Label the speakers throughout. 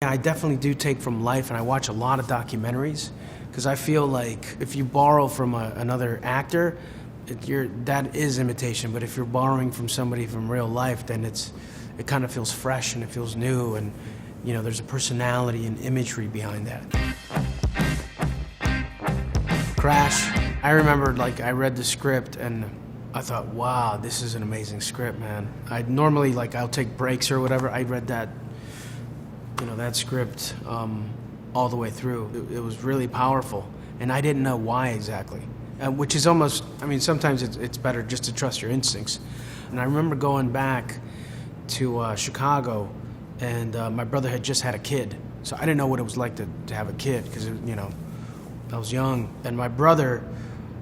Speaker 1: I definitely do take from life, and I watch a lot of documentaries, because I feel like if you borrow from another actor, that is imitation, but if you're borrowing from somebody from real life, then it kind of feels fresh and it feels new, and there's a personality and imagery behind that. Crash, I remember I read the script and I thought, wow, this is an amazing script, man. I normally, I'll take breaks or whatever. I read that, that script all the way through. It was really powerful, and I didn't know why exactly. Which is almost, sometimes it's better just to trust your instincts. And I remember going back to Chicago, and my brother had just had a kid. So I didn't know what it was like to have a kid, because, I was young. And my brother,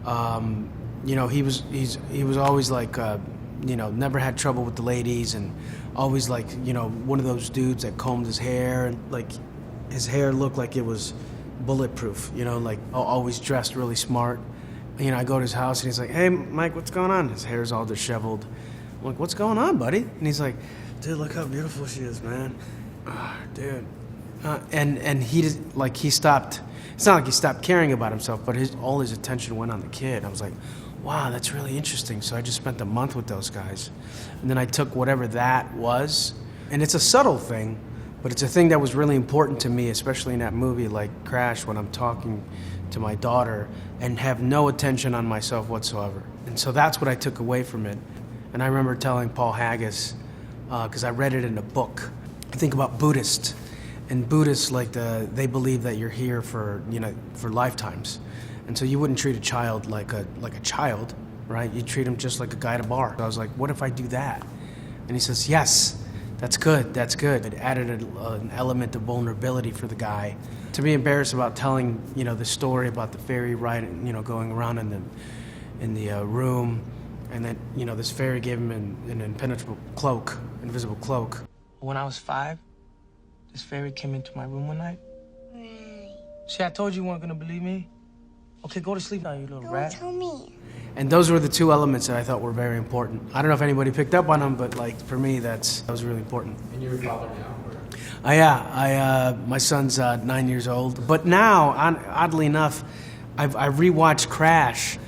Speaker 1: he was always never had trouble with the ladies, and always one of those dudes that combed his hair, and his hair looked like it was bulletproof, always dressed really smart. I go to his house and he's like, "Hey, Mike, what's going on?" His hair's all disheveled. I'm like, "What's going on, buddy?" And he's like, "Dude, look how beautiful she is, man." Dude. And he stopped. It's not like he stopped caring about himself, but all his attention went on the kid. I was like, wow, that's really interesting. So I just spent a month with those guys. And then I took whatever that was. And it's a subtle thing, but it's a thing that was really important to me, especially in that movie like Crash, when I'm talking to my daughter and have no attention on myself whatsoever. And so that's what I took away from it. And I remember telling Paul Haggis, because I read it in a book. I think about Buddhists. And Buddhists, they believe that you're here for lifetimes. And so you wouldn't treat a child like a child, right? You treat him just like a guy at a bar. So I was like, what if I do that? And he says, yes, that's good. It added an element of vulnerability for the guy. To be embarrassed about telling, the story about the fairy going around in the room, and then, this fairy gave him an invisible cloak. When I was 5, this fairy came into my room one night.
Speaker 2: Right.
Speaker 1: See, I told you weren't gonna believe me. Okay, go to sleep now, you little rat.
Speaker 2: Don't tell me.
Speaker 1: And those were the two elements that I thought were very important. I don't know if anybody picked up on them, but for me, that was really important.
Speaker 3: And you're a father now?
Speaker 1: Yeah, my son's 9 years old. But now, oddly enough, I've rewatched Crash,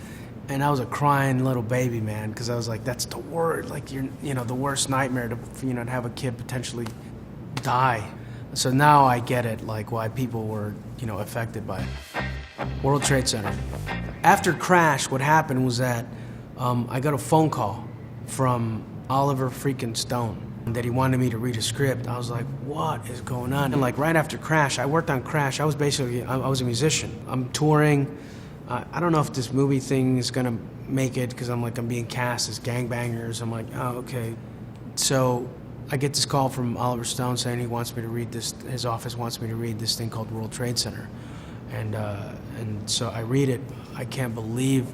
Speaker 1: and I was a crying little baby, man, because I was like, that's the word, the worst nightmare to have a kid potentially die. So now I get it, why people were, affected by it. World Trade Center. After Crash, what happened was that I got a phone call from Oliver freaking Stone that he wanted me to read a script. I was like, what is going on? And right after Crash, I worked on Crash. I was a musician. I'm touring. I don't know if this movie thing is gonna make it, because I'm being cast as gangbangers. I'm like, oh, okay. So I get this call from Oliver Stone saying he wants me to read this, his office wants me to read this thing called World Trade Center. And so I read it. I can't believe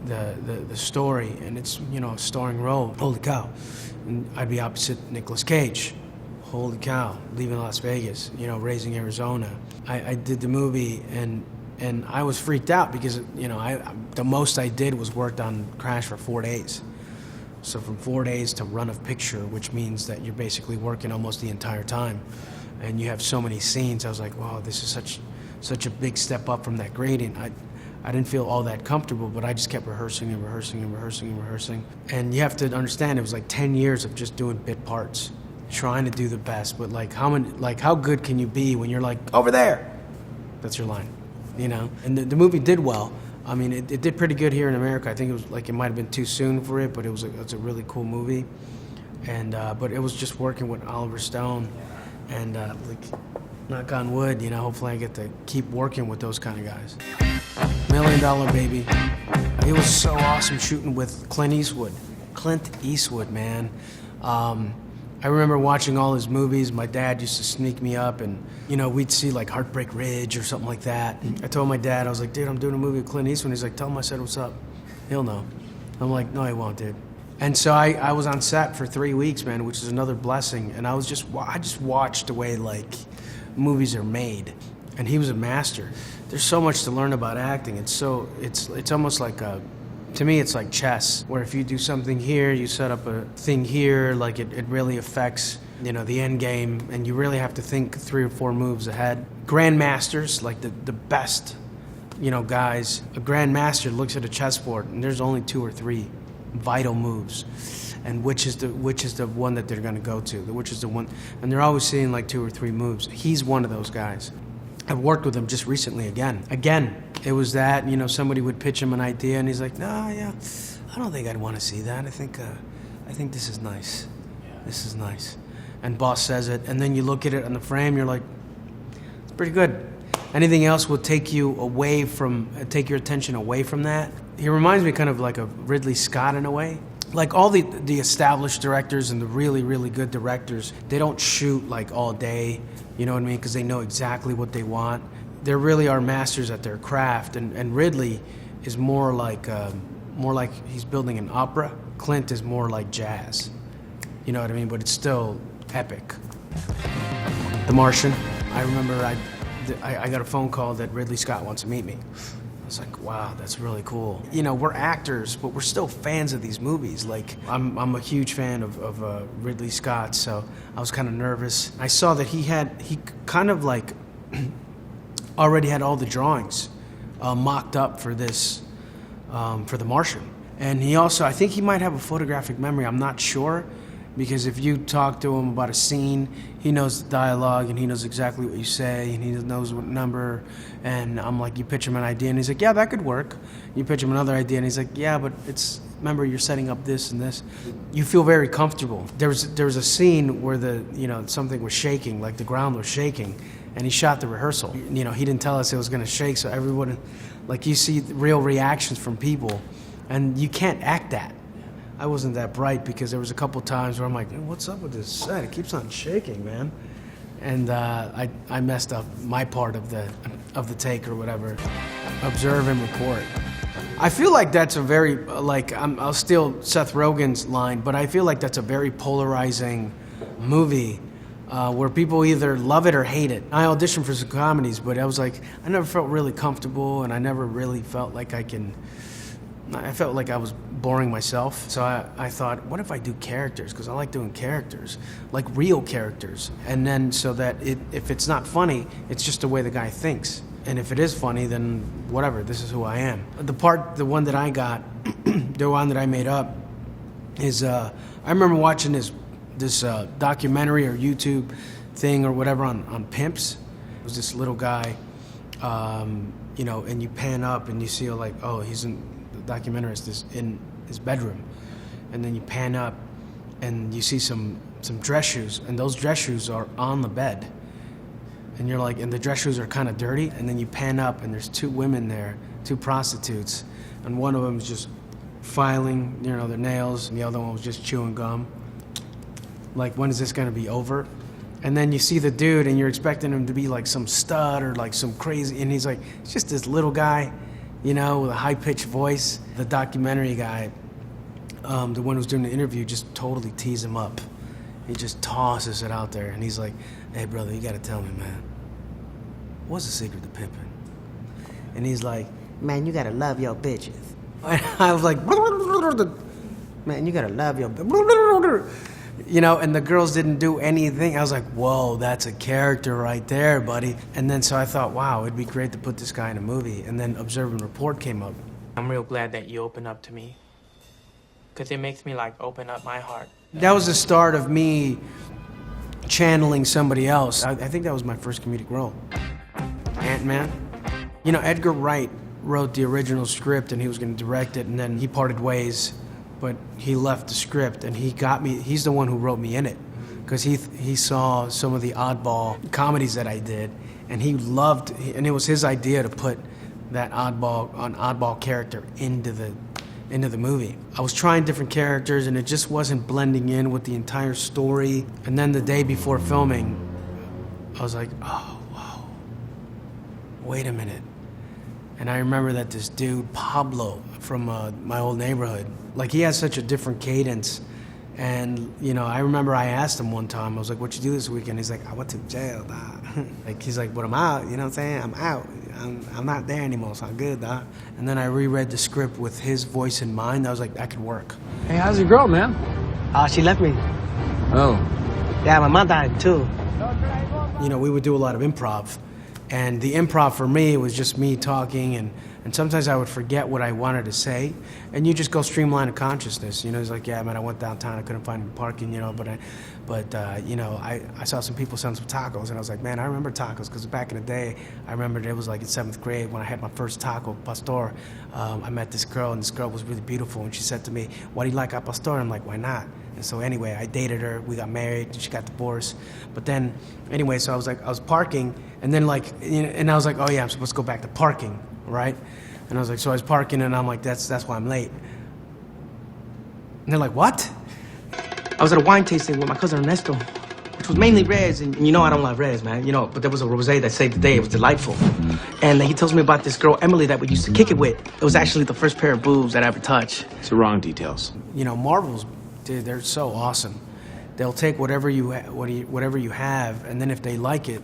Speaker 1: the story, and it's, a starring role. Holy cow. And I'd be opposite Nicolas Cage. Holy cow. Leaving Las Vegas, Raising Arizona. I did the movie, and I was freaked out because, the most I did was worked on Crash for 4 days. So from 4 days to run of picture, which means that you're basically working almost the entire time, and you have so many scenes. I was like, wow, this is such a big step up from that grading. I didn't feel all that comfortable, but I just kept rehearsing and rehearsing and rehearsing and rehearsing. And you have to understand, it was 10 years of just doing bit parts, trying to do the best. But how good can you be when you're over there? That's your line, And the movie did well. It did pretty good here in America. I think it was it might have been too soon for it, but it's a really cool movie. And but it was just working with Oliver Stone, and knock on wood, hopefully I get to keep working with those kind of guys. $1 Million Baby. It was so awesome shooting with Clint Eastwood, man. I remember watching all his movies. My dad used to sneak me up, and we'd see Heartbreak Ridge or something like that. I told my dad, I was like, dude, I'm doing a movie with Clint Eastwood. He's like, tell him I said what's up. He'll know. I'm like, no, he won't, dude. And so I was on set for 3 weeks, man, which is another blessing. And I just watched the way movies are made, and he was a master. There's so much to learn about acting. It's almost to me, it's like chess, where if you do something here, you set up a thing here, it really affects you know, the end game, and you really have to think 3 or 4 moves ahead. Grandmasters, like the best, you know, guys. A grandmaster looks at a chessboard, and there's only 2 or 3 vital moves, and which is the one that they're going to go to, which is the one, and they're always seeing like 2 or 3 moves. He's one of those guys. I've worked with him just recently again. It was that, you know, somebody would pitch him an idea, and he's like, "No, yeah, I don't think I'd want to see that. I think this is nice. This is nice." And boss says it, and then you look at it on the frame, you're like, it's pretty good. Anything else will take your attention away from that. He reminds me kind of like of Ridley Scott in a way. Like all the established directors and the really, really good directors, they don't shoot like all day, you know what I mean? Because they know exactly what they want. They really are masters at their craft, and Ridley is more like he's building an opera. Clint is more like jazz, you know what I mean? But it's still epic. The Martian. I remember I got a phone call that Ridley Scott wants to meet me. I was like, wow, that's really cool. You know, we're actors, but we're still fans of these movies. Like, I'm a huge fan of Ridley Scott, so I was kind of nervous. I saw that he kind of like already had all the drawings mocked up for this, for The Martian. And he also, I think he might have a photographic memory, I'm not sure, because if you talk to him about a scene, he knows the dialogue and he knows exactly what you say and he knows what number. And I'm like, you pitch him an idea and he's like, yeah, that could work. You pitch him another idea and he's like, yeah, but remember you're setting up this and this. You feel very comfortable. There was a scene where something was shaking, like the ground was shaking, and he shot the rehearsal. You know, he didn't tell us it was gonna shake, so everyone, like, you see real reactions from people, and you can't act that. I wasn't that bright because there was a couple times where I'm like, what's up with this set? It keeps on shaking, man. And I messed up my part of the take or whatever. Observe and report. I feel like that's a very, I'll steal Seth Rogen's line, but I feel like that's a very polarizing movie where people either love it or hate it. I auditioned for some comedies, but I was like, I never felt really comfortable, and I never really felt like I felt like I was boring myself. So I thought, what if I do characters? Because I like doing characters, like real characters. And then so that if it's not funny, it's just the way the guy thinks. And if it is funny, then whatever, this is who I am. The one that I got, the one that I made up, is I remember watching this documentary or YouTube thing or whatever on pimps. It was this little guy, you know, and you pan up and you see like, oh, he's in the documentarist is in his bedroom, and then you pan up and you see some dress shoes, and those dress shoes are on the bed, and you're like, and the dress shoes are kind of dirty, and then you pan up and there's 2 women there, 2 prostitutes, and one of them is just filing, you know, their nails, and the other one was just chewing gum. Like, when is this gonna be over? And then you see the dude and you're expecting him to be like some stud or like some crazy, and he's like, it's just this little guy, you know, with a high-pitched voice. The documentary guy, the one who's doing the interview, just totally tees him up. He just tosses it out there, and he's like, hey, brother, you gotta tell me, man, what's the secret to pimping? And he's like, man, you gotta love your bitches. And I was like, man, you gotta love your bitches. You know, and the girls didn't do anything. I was like, whoa, that's a character right there, buddy. And then so I thought, wow, it'd be great to put this guy in a movie. And then Observe and Report came up.
Speaker 2: I'm real glad that you opened up to me, because it makes me like open up my heart.
Speaker 1: That was the start of me channeling somebody else. I think that was my first comedic role. Ant-Man. You know, Edgar Wright wrote the original script and he was going to direct it, and then he parted ways. But he left the script, and he's the one who wrote me in it, because he saw some of the oddball comedies that I did, and he loved, and it was his idea to put that oddball character into the movie. I was trying different characters, and it just wasn't blending in with the entire story. And then the day before filming, I was like, oh, wow, wait a minute. And I remember that this dude, Pablo, from my old neighborhood, like, he has such a different cadence. And, you know, I remember I asked him one time, I was like, what you do this weekend? He's like, I went to jail, dog. Like, he's like, but I'm out, you know what I'm saying? I'm out. I'm not there anymore, so I'm good, dog. And then I reread the script with his voice in mind. I was like, that could work.
Speaker 3: Hey, how's your girl, man?
Speaker 1: She left me.
Speaker 3: Oh. Yeah, my mom died too.
Speaker 1: You know, we would do a lot of improv. And the improv for me was just me talking, and sometimes I would forget what I wanted to say. And you just go streamline of consciousness. You know, it's like, yeah, man, I went downtown, I couldn't find parking, you know, but you know, I saw some people selling some tacos, and I was like, man, I remember tacos, because back in the day, I remember it was like in 7th grade when I had my first taco, pastor. I met this girl, and this girl was really beautiful, and she said to me, why do you like a pastor? I'm like, why not? And so anyway, I dated her, we got married, she got divorced. But then, anyway, so I was parking, and then like, you know, and I was like, oh yeah, I'm supposed to go back to parking, right? And I was like, so I was parking, and I'm like, that's why I'm late. And they're like, what?
Speaker 3: I was at a wine tasting with my cousin Ernesto, which was mainly reds, and you know I don't like reds, man. You know, but there was a rosé that saved the day. It was delightful. And he tells me about this girl, Emily, that we used to kick it with. It was actually the first pair of boobs that I ever touched.
Speaker 4: It's the wrong details.
Speaker 1: You know, Marvel's, dude, they're so awesome. They'll take whatever you have, and then if they like it,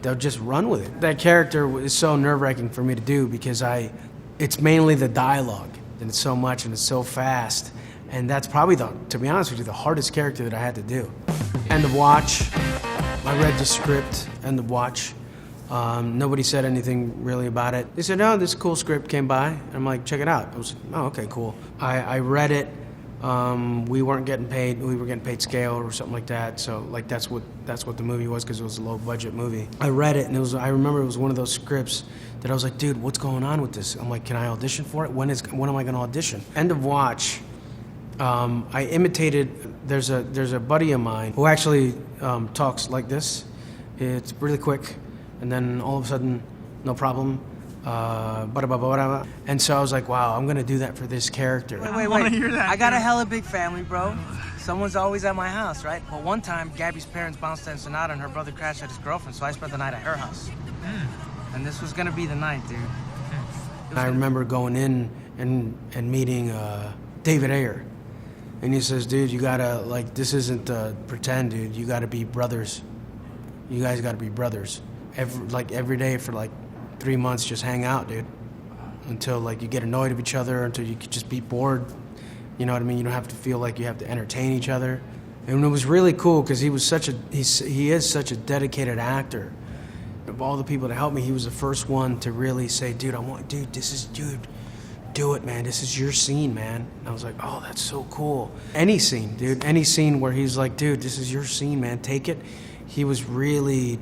Speaker 1: they'll just run with it. That character is so nerve-wracking for me to do because it's mainly the dialogue, and it's so much and it's so fast. And that's probably, to be honest with you, the hardest character that I had to do. End of watch. I read the script, end of watch. Nobody said anything really about it. They said, oh, this cool script came by. And I'm like, check it out. I was like, oh, okay, cool. I read it. We weren't getting paid. We were getting paid scale or something like that. So like that's what the movie was, because it was a low budget movie. I read it, and I remember it was one of those scripts that I was like, dude, what's going on with this? I'm like, can I audition for it? When am I going to audition? End of watch. I imitated. There's a buddy of mine who actually talks like this. It's really quick, and then all of a sudden, no problem. And so I was like, wow, I'm gonna do that for this character.
Speaker 3: Wait. I got a hella big family, bro. Someone's always at my house, right? Well, one time, Gabby's parents bounced in Sonata, and her brother crashed at his girlfriend, so I spent the night at her house. And this was gonna be the night, dude.
Speaker 1: I remember going in and meeting David Ayer. And he says, dude, you gotta, like, this isn't pretend, dude. You gotta be brothers. You guys gotta be brothers. Every day for, 3 months, just hang out, dude. Until, you get annoyed of each other, until you could just be bored. You know what I mean? You don't have to feel like you have to entertain each other. And it was really cool, because he is such a dedicated actor. Of all the people that helped me, he was the first one to really say, dude, do it, man. This is your scene, man. And I was like, oh, that's so cool. Any scene, dude. Any scene where he's like, dude, this is your scene, man. Take it. He was really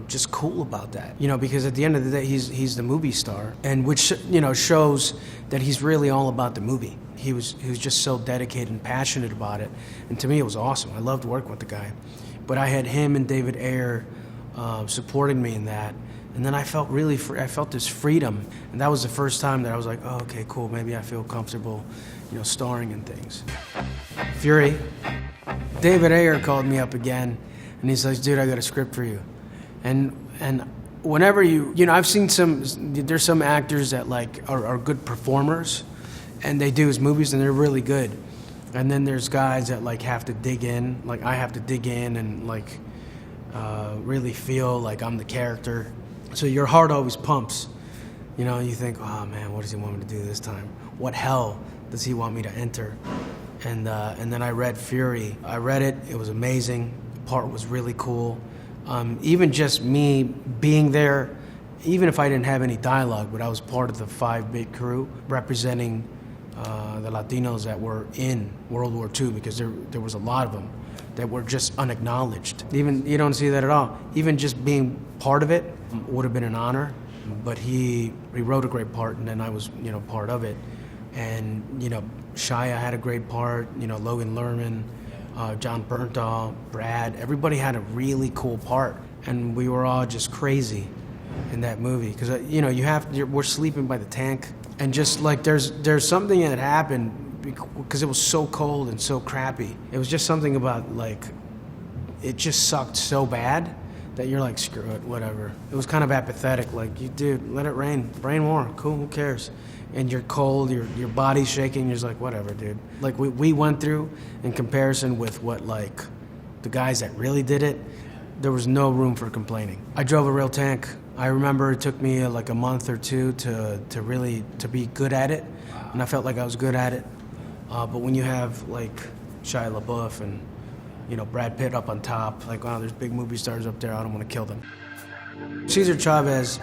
Speaker 1: just cool about that. You know, because at the end of the day, he's the movie star, and which, you know, shows that he's really all about the movie. He was just so dedicated and passionate about it. And to me, it was awesome. I loved working with the guy. But I had him and David Ayer supporting me in that. And then I felt really free. I felt this freedom. And that was the first time that I was like, oh, okay, cool. Maybe I feel comfortable, you know, starring in things. Fury. David Ayer called me up again, and he's like, dude, I got a script for you. And whenever you know, I've seen there's some actors that, are good performers, and they do his movies, and they're really good. And then there's guys that, have to dig in. I have to dig in and, really feel like I'm the character. So your heart always pumps, you know, and you think, oh man, what does he want me to do this time? What hell does he want me to enter? And then I read Fury. I read it, it was amazing. The part was really cool. Even just me being there, even if I didn't have any dialogue, but I was part of the 5-bit crew representing the Latinos that were in World War II, because there was a lot of them that were just unacknowledged. Even, you don't see that at all. Even just being part of it would have been an honor, but he wrote a great part, and then I was, you know, part of it. And, you know, Shia had a great part, you know, Logan Lerman, John Bernthal, Brad, everybody had a really cool part, and we were all just crazy in that movie. Because, you know, we're sleeping by the tank, and just, there's something that happened, because it was so cold and so crappy. It was just something about, it just sucked so bad that you're like, screw it, whatever. It was kind of apathetic, dude, let it rain. Rain more, cool, who cares? And you're cold, your body's shaking, you're just like, whatever, dude. We went through, in comparison with what, the guys that really did it, there was no room for complaining. I drove a real tank. I remember it took me a month or two to really be good at it, and I felt like I was good at it. But when you have Shia LaBeouf and You know, Brad Pitt up on top. Like, wow, there's big movie stars up there. I don't want to kill them. Cesar Chavez,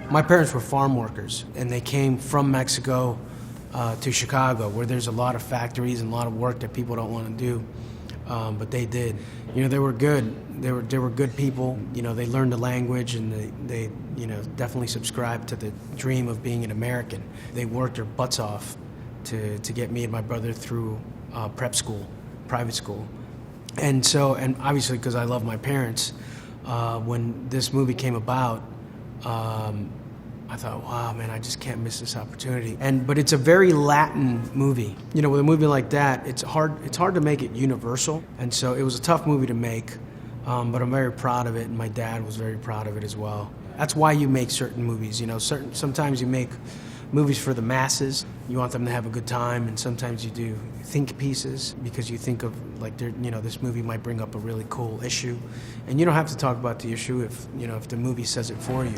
Speaker 1: my parents were farm workers, and they came from Mexico to Chicago, where there's a lot of factories and a lot of work that people don't want to do, but they did. You know, they were good. They were good people. You know, they learned the language, and they you know, definitely subscribed to the dream of being an American. They worked their butts off to get me and my brother through prep school, private school. And so, and obviously because I love my parents, when this movie came about, I thought, wow, man, I just can't miss this opportunity. But it's a very Latin movie. You know, with a movie like that, it's hard to make it universal. And so it was a tough movie to make, but I'm very proud of it, and my dad was very proud of it as well. That's why you make certain movies. You know, sometimes you make movies for the masses. You want them to have a good time, and sometimes you do think pieces because you think of, like, you know, this movie might bring up a really cool issue, and you don't have to talk about the issue if, you know, if the movie says it for you.